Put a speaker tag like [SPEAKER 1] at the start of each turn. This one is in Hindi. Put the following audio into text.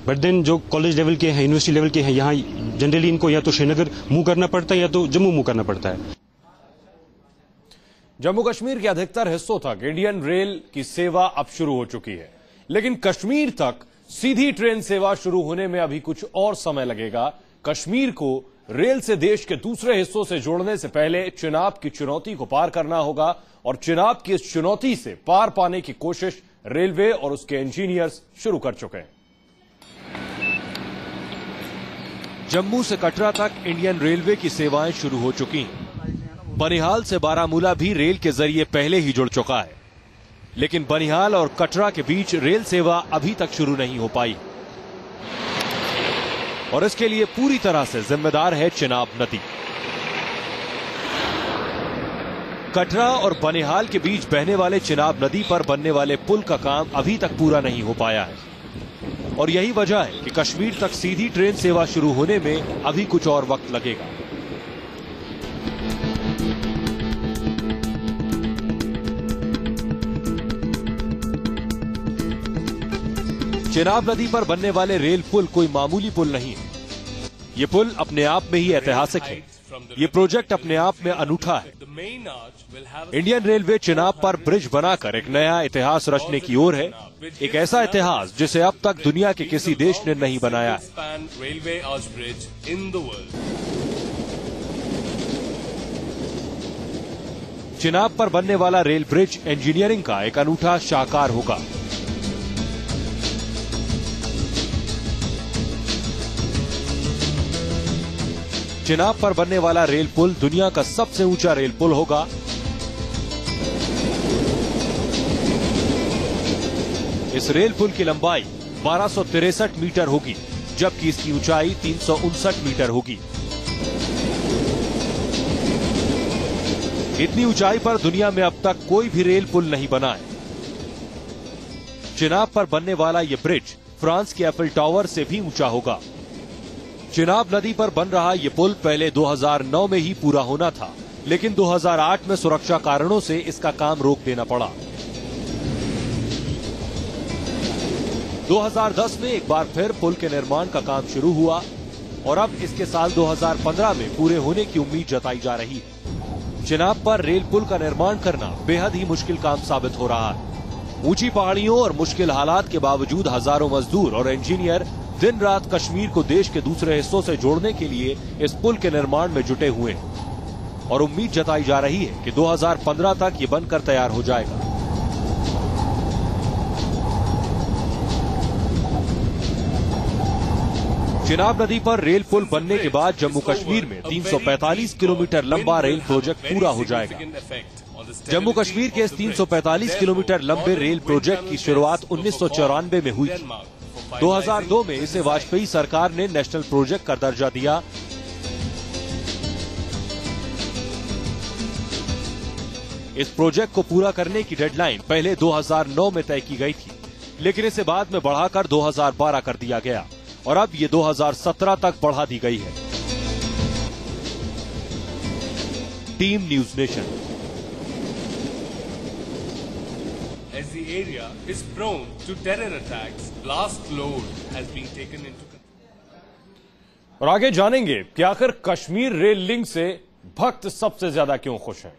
[SPEAKER 1] बट देन जो कॉलेज लेवल के हैं, यूनिवर्सिटी लेवल के हैं, यहाँ जनरली इनको या तो श्रीनगर मूव करना पड़ता है या तो जम्मू मूव करना पड़ता है।
[SPEAKER 2] जम्मू कश्मीर के अधिकतर हिस्सों तक इंडियन रेल की सेवा अब शुरू हो चुकी है, लेकिन कश्मीर तक सीधी ट्रेन सेवा शुरू होने में अभी कुछ और समय लगेगा। कश्मीर को रेल से देश के दूसरे हिस्सों से जोड़ने से पहले चिनाब की चुनौती को पार करना होगा, और चिनाब की इस चुनौती से पार पाने की कोशिश रेलवे और उसके इंजीनियर्स शुरू कर चुके हैं। जम्मू से कटरा तक इंडियन रेलवे की सेवाएं शुरू हो चुकी हैं। बनिहाल से बारामूला भी रेल के जरिए पहले ही जुड़ चुका है, लेकिन बनिहाल और कटरा के बीच रेल सेवा अभी तक शुरू नहीं हो पाई, और इसके लिए पूरी तरह से जिम्मेदार है चिनाब नदी। कटरा और बनिहाल के बीच बहने वाले चिनाब नदी पर बनने वाले पुल का काम अभी तक पूरा नहीं हो पाया है, और यही वजह है कि कश्मीर तक सीधी ट्रेन सेवा शुरू होने में अभी कुछ और वक्त लगेगा। चिनाब नदी पर बनने वाले रेल पुल कोई मामूली पुल नहीं है। ये पुल अपने आप में ही ऐतिहासिक है। ये प्रोजेक्ट अपने आप में अनूठा है। इंडियन रेलवे चिनाब पर ब्रिज बनाकर एक नया इतिहास रचने की ओर है, एक ऐसा इतिहास जिसे अब तक दुनिया के किसी देश ने नहीं बनाया है। चिनाब पर बनने वाला रेल ब्रिज इंजीनियरिंग का एक अनूठा शाहकार होगा। चिनाब पर बनने वाला रेल पुल दुनिया का सबसे ऊंचा रेल पुल होगा। इस रेल पुल की लंबाई 1263 मीटर होगी, जबकि इसकी ऊंचाई 359 मीटर होगी। इतनी ऊंचाई पर दुनिया में अब तक कोई भी रेल पुल नहीं बना है। चिनाब पर बनने वाला यह ब्रिज फ्रांस के एफिल टावर से भी ऊंचा होगा। चिनाब नदी पर बन रहा यह पुल पहले 2009 में ही पूरा होना था, लेकिन 2008 में सुरक्षा कारणों से इसका काम रोक देना पड़ा। 2010 में एक बार फिर पुल के निर्माण का काम शुरू हुआ, और अब इसके साल 2015 में पूरे होने की उम्मीद जताई जा रही है। चिनाब पर रेल पुल का निर्माण करना बेहद ही मुश्किल काम साबित हो रहा है। ऊंची पहाड़ियों और मुश्किल हालात के बावजूद हजारों मजदूर और इंजीनियर दिन रात कश्मीर को देश के दूसरे हिस्सों से जोड़ने के लिए इस पुल के निर्माण में जुटे हुए हैं, और उम्मीद जताई जा रही है कि 2015 तक ये बनकर तैयार हो जाएगा। चिनाब नदी पर रेल पुल बनने के बाद जम्मू कश्मीर में 345 किलोमीटर लंबा रेल प्रोजेक्ट पूरा हो जाएगा। जम्मू कश्मीर के इस 345 किलोमीटर लंबे रेल प्रोजेक्ट की शुरुआत 1994 में हुई थी। 2002 में इसे वाजपेयी सरकार ने नेशनल प्रोजेक्ट का दर्जा दिया। इस प्रोजेक्ट को पूरा करने की डेडलाइन पहले 2009 में तय की गई थी, लेकिन इसे बाद में बढ़ाकर 2012 कर दिया गया, और अब ये 2017 तक बढ़ा दी गई है। Team news nation.
[SPEAKER 3] As the area is prone to terror attacks, blast load has been taken into consideration.
[SPEAKER 2] और आगे जानेंगे कि आखिर कश्मीर रेल लिंक से भक्त सबसे ज्यादा क्यों खुश हैं।